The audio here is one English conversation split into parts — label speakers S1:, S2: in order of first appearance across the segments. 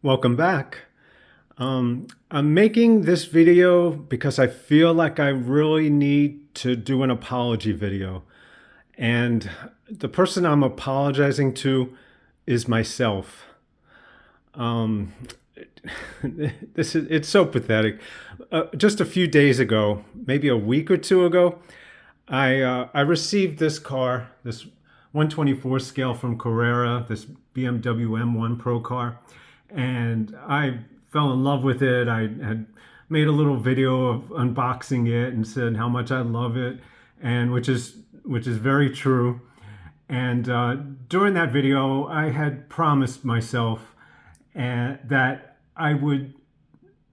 S1: Welcome back. I'm making this video because I feel like I really need to do an apology video. And the person I'm apologizing to is myself. Um, it's so pathetic. Just a few days ago, maybe a week or two ago, I received this car, this 124 scale from Carrera, this BMW M1 Pro car, and I fell in love with it. I had made a little video of unboxing it and said how much I love it, and which is very true. And during that video, I had promised myself that I would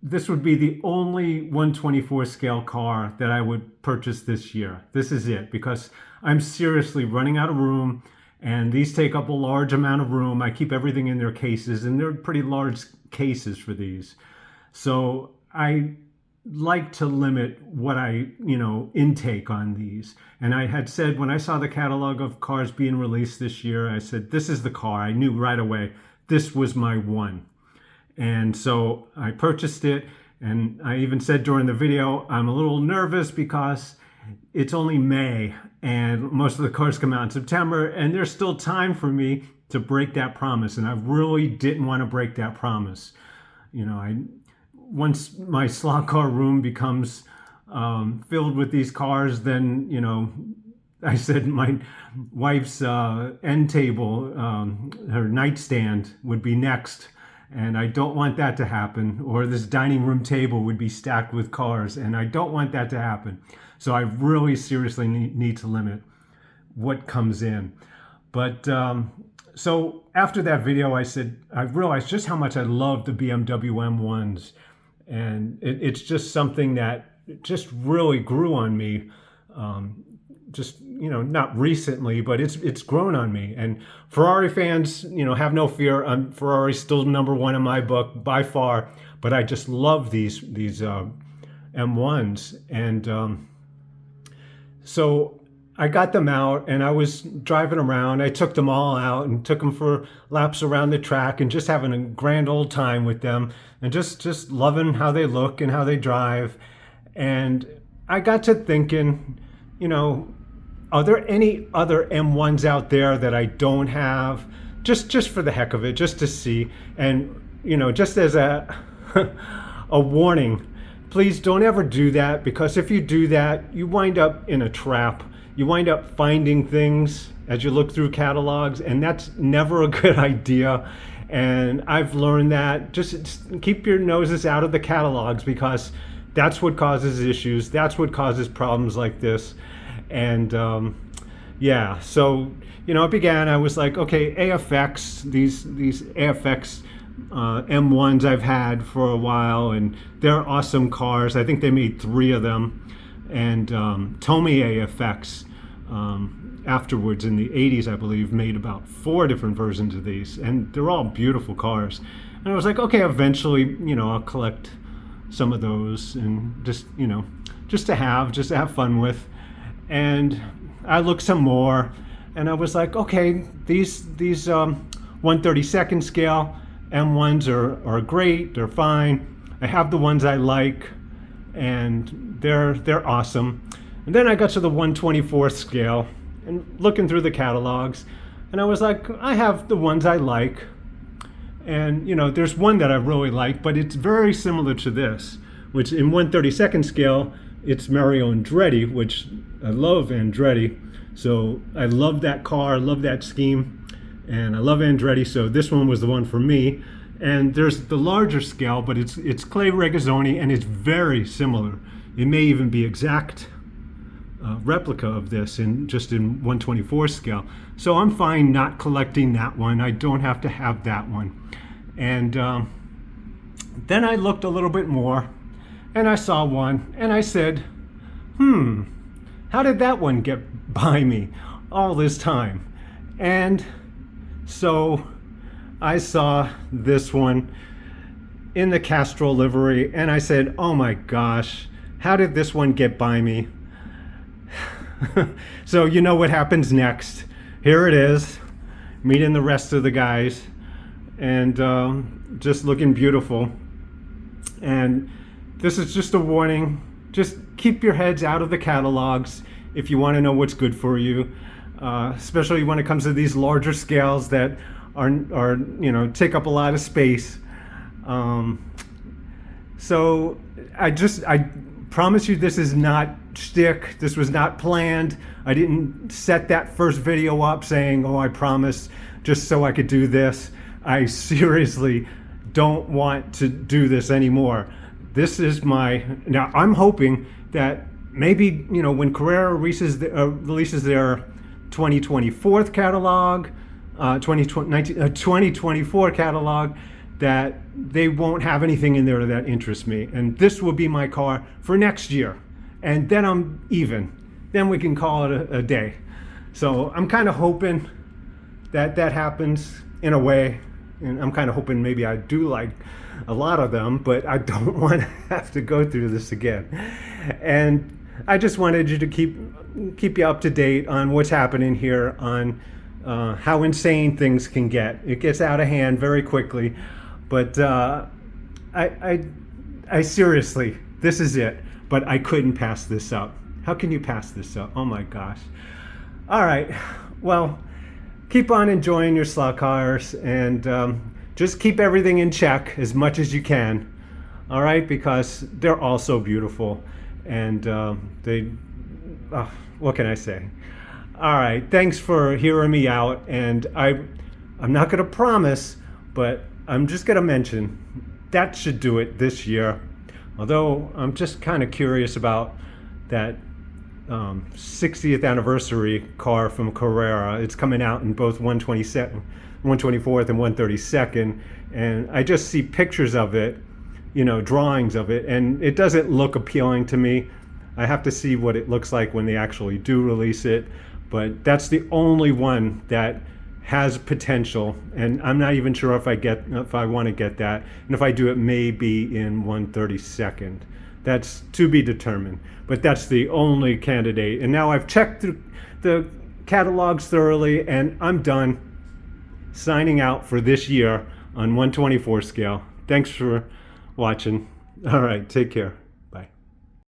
S1: this would be the only 124 scale car that I would purchase this year. This is it, because I'm seriously running out of room, and these take up a large amount of room. I keep everything in their cases, and they're pretty large cases for these. So I like to limit what I, intake on these. And I had said, when I saw the catalog of cars being released this year, I said, this is the car. I knew right away this was my one. And so I purchased it, and I even said during the video, I'm a little nervous because it's only May and most of the cars come out in September, and there's still time for me to break that promise. And I really didn't want to break that promise. Once my slot car room becomes filled with these cars, then, I said my wife's end table, her nightstand would be next. And I don't want that to happen. Or this dining room table would be stacked with cars, and I don't want that to happen. So I really seriously need to limit what comes in. But so after that video, I realized just how much I love the BMW M1s. And it's just something that just really grew on me. Not recently, but it's grown on me. And Ferrari fans, have no fear. Ferrari's still number one in my book by far. But I just love these M1s, and so I got them out, and I was driving around. I took them all out and took them for laps around the track, and just having a grand old time with them, and just loving how they look and how they drive. And I got to thinking, are there any other M1s out there that I don't have? Just for the heck of it, just to see. And, just as a a warning, please don't ever do that, because if you do that, you wind up in a trap. You wind up finding things as you look through catalogs, and that's never a good idea. And I've learned that just keep your noses out of the catalogs, because that's what causes issues. That's what causes problems like this. And so it began. I was like, okay, AFX, these AFX M1s I've had for a while, and they're awesome cars. I think they made 3 of them, and Tomy AFX afterwards in the 80s, I believe, made about 4 different versions of these, and they're all beautiful cars. And I was like, okay, eventually, I'll collect some of those, and just to have fun with. And I looked some more, and I was like, okay, these 132nd scale M1s are great, they're fine. I have the ones I like, and they're awesome. And then I got to the 124th scale, and looking through the catalogs, and I was like, I have the ones I like. And there's one that I really like, but it's very similar to this, which in 132nd scale, it's Mario Andretti, which I love Andretti. So I love that car, I love that scheme, and I love Andretti. So this one was the one for me. And there's the larger scale, but it's Clay Regazzoni, and it's very similar. It may even be exact replica of this in 124 scale. So I'm fine not collecting that one. I don't have to have that one. And then I looked a little bit more, and I saw one, and I said, how did that one get by me all this time? And so I saw this one in the Castrol livery, and I said, oh my gosh, how did this one get by me? So what happens next. Here it is, meeting the rest of the guys. and just looking beautiful. And this is just a warning. Just keep your heads out of the catalogs if you want to know what's good for you, especially when it comes to these larger scales that are take up a lot of space. So I promise you, this is not shtick. This was not planned. I didn't set that first video up saying, oh, I promise, just so I could do this. I seriously don't want to do this anymore. This is now I'm hoping that maybe, when Carrera releases their 2024 catalog, 2024 catalog, that they won't have anything in there that interests me. And this will be my car for next year. And then I'm even. Then we can call it a day. So I'm kind of hoping that happens in a way. And I'm kind of hoping maybe I do like a lot of them, but I don't want to have to go through this again. And I just wanted you to keep you up to date on what's happening here, on how insane things can get. It gets out of hand very quickly, but I seriously, this is it. But I couldn't pass this up. How can you pass this up? Oh my gosh. All right. Well, keep on enjoying your slot cars, and just keep everything in check as much as you can. All right, because they're all so beautiful, and what can I say? All right, thanks for hearing me out, and I'm not going to promise, but I'm just going to mention that should do it this year. Although I'm just kind of curious about that 60th anniversary car from Carrera. It's coming out in both 124th and 132nd, and I just see pictures of it, drawings of it, and it doesn't look appealing to me. I have to see what it looks like when they actually do release it, but that's the only one that has potential, and I'm not even sure if I want to get that, and if I do, it may be in 132nd. That's to be determined, but that's the only candidate. And now I've checked the catalogs thoroughly, and I'm done. Signing out for this year on 124 scale. Thanks for watching. All right, take care.